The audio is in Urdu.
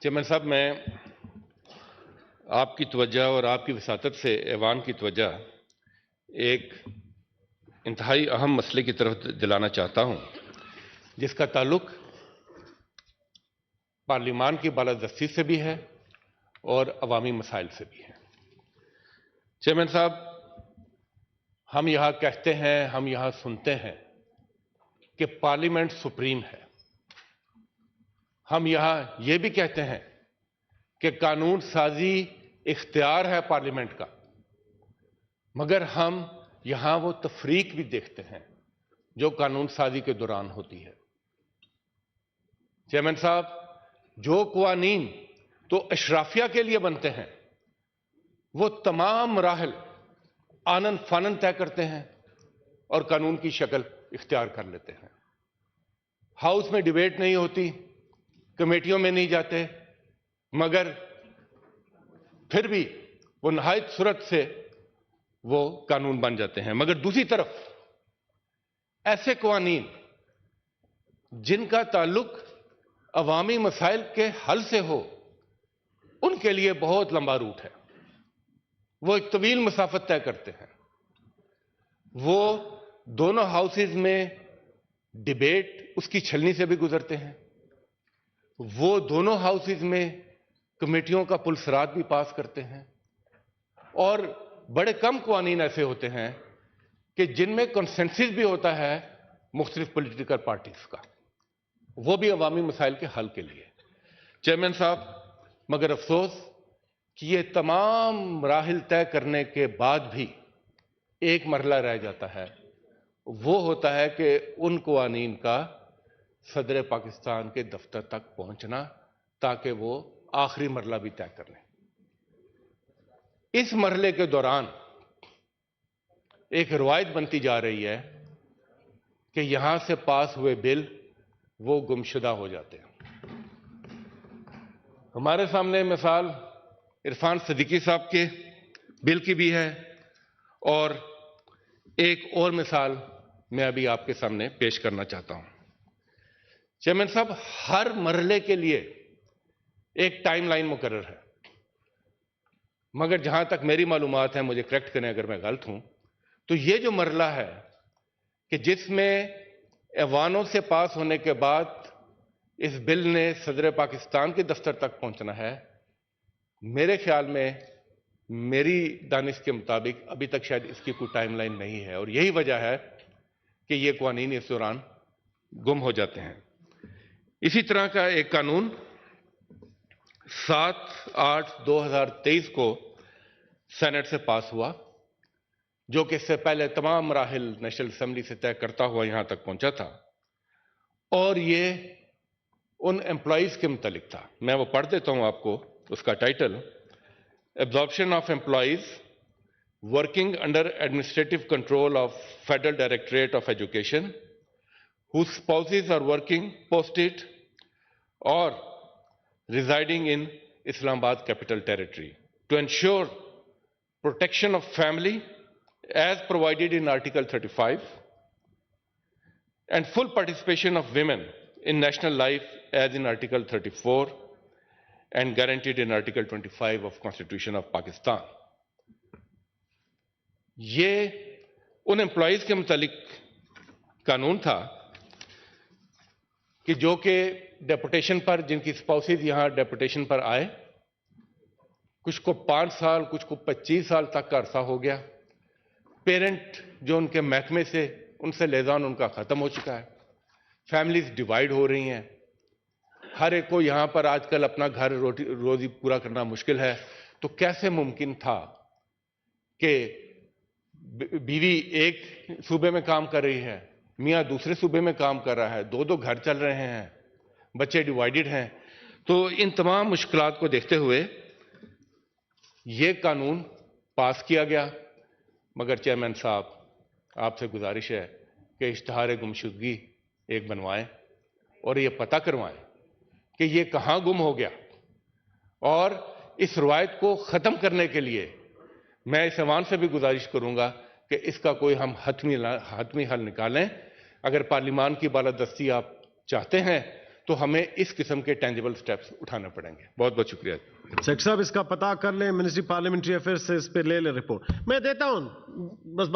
چیئرمین صاحب، میں آپ کی توجہ اور آپ کی وساطت سے ایوان کی توجہ ایک انتہائی اہم مسئلے کی طرف دلانا چاہتا ہوں، جس کا تعلق پارلیمان کی بالادستی سے بھی ہے اور عوامی مسائل سے بھی ہے۔ چیئرمین صاحب، ہم یہاں کہتے ہیں، ہم یہاں سنتے ہیں کہ پارلیمنٹ سپریم ہے۔ ہم یہاں یہ بھی کہتے ہیں کہ قانون سازی اختیار ہے پارلیمنٹ کا، مگر ہم یہاں وہ تفریق بھی دیکھتے ہیں جو قانون سازی کے دوران ہوتی ہے۔ چیئرمین صاحب، جو قوانین تو اشرافیہ کے لیے بنتے ہیں وہ تمام مراحل آنن فانن طے کرتے ہیں اور قانون کی شکل اختیار کر لیتے ہیں۔ ہاؤس میں ڈیبیٹ نہیں ہوتی، کمیٹیوں میں نہیں جاتے، مگر پھر بھی وہ نہایت سرعت سے وہ قانون بن جاتے ہیں۔ مگر دوسری طرف ایسے قوانین جن کا تعلق عوامی مسائل کے حل سے ہو، ان کے لیے بہت لمبا روٹ ہے، وہ ایک طویل مسافت طے کرتے ہیں۔ وہ دونوں ہاؤسز میں ڈیبیٹ اس کی چھلنی سے بھی گزرتے ہیں، وہ دونوں ہاؤسز میں کمیٹیوں کا پلسرات بھی پاس کرتے ہیں، اور بڑے کم قوانین ایسے ہوتے ہیں کہ جن میں کنسنسس بھی ہوتا ہے مختلف پولیٹیکل پارٹیز کا، وہ بھی عوامی مسائل کے حل کے لیے۔ چیئرمین صاحب، مگر افسوس کہ یہ تمام مراحل طے کرنے کے بعد بھی ایک مرحلہ رہ جاتا ہے، وہ ہوتا ہے کہ ان قوانین کا صدر پاکستان کے دفتر تک پہنچنا تاکہ وہ آخری مرحلہ بھی طے کر لیں۔ اس مرحلے کے دوران ایک روایت بنتی جا رہی ہے کہ یہاں سے پاس ہوئے بل وہ گمشدہ ہو جاتے ہیں۔ ہمارے سامنے مثال عرفان صدیقی صاحب کے بل کی بھی ہے، اور ایک اور مثال میں ابھی آپ کے سامنے پیش کرنا چاہتا ہوں۔ چیئرمین صاحب، ہر مرحلے کے لیے ایک ٹائم لائن مقرر ہے، مگر جہاں تک میری معلومات ہیں، مجھے کریکٹ کریں اگر میں غلط ہوں، تو یہ جو مرحلہ ہے کہ جس میں ایوانوں سے پاس ہونے کے بعد اس بل نے صدر پاکستان کے دفتر تک پہنچنا ہے، میرے خیال میں، میری دانش کے مطابق ابھی تک شاید اس کی کوئی ٹائم لائن نہیں ہے، اور یہی وجہ ہے کہ یہ قوانین اس دوران گم ہو جاتے ہیں۔ اسی طرح کا ایک قانون 7/8/2023 کو سینٹ سے پاس ہوا، جو کہ اس سے پہلے تمام مراحل نیشنل اسمبلی سے طے کرتا ہوا یہاں تک پہنچا تھا، اور یہ ان امپلائیز کے متعلق تھا۔ میں وہ پڑھ دیتا ہوں آپ کو، اس کا title: Absorption of employees working under administrative control of Federal Directorate of Education whose spouses are working posted or residing in Islamabad Capital Territory to ensure protection of family as provided in Article 35 and full participation of women in national life as in Article 34 and guaranteed in Article 25 of Constitution of Pakistan۔ یہ ان امپلائیز کے متعلق قانون تھا کہ جو کہ ڈیپوٹیشن پر، جن کی اسپاؤسز یہاں ڈیپوٹیشن پر آئے، کچھ کو 5 سال، کچھ کو 25 سال تک کا عرصہ ہو گیا، پیرنٹ جو ان کے محکمے سے، ان سے لیزان ان کا ختم ہو چکا ہے، فیملیز ڈیوائیڈ ہو رہی ہیں، ہر ایک کو یہاں پر آج کل اپنا گھر روزی پورا کرنا مشکل ہے، تو کیسے ممکن تھا کہ بیوی ایک صوبے میں کام کر رہی ہے، میاں دوسرے صوبے میں کام کر رہا ہے، 2 گھر چل رہے ہیں، بچے ڈیوائیڈڈ ہیں۔ تو ان تمام مشکلات کو دیکھتے ہوئے یہ قانون پاس کیا گیا، مگر چیئرمین صاحب، آپ سے گزارش ہے کہ اشتہار گمشدگی ایک بنوائیں اور یہ پتہ کروائیں کہ یہ کہاں گم ہو گیا، اور اس روایت کو ختم کرنے کے لیے میں اس ایوان سے بھی گزارش کروں گا کہ اس کا کوئی ہم حتمی حل نکالیں۔ اگر پارلیمان کی بالادستی آپ چاہتے ہیں تو ہمیں اس قسم کے ٹینجیبل سٹیپس اٹھانا پڑیں گے. بہت بہت شکریہ. سیکٹر صاحب اس کا پتہ کر لیں، منسٹری پارلیمنٹری افیئرز سے اس پہ لے لیں رپورٹ. میں دیتا ہوں بس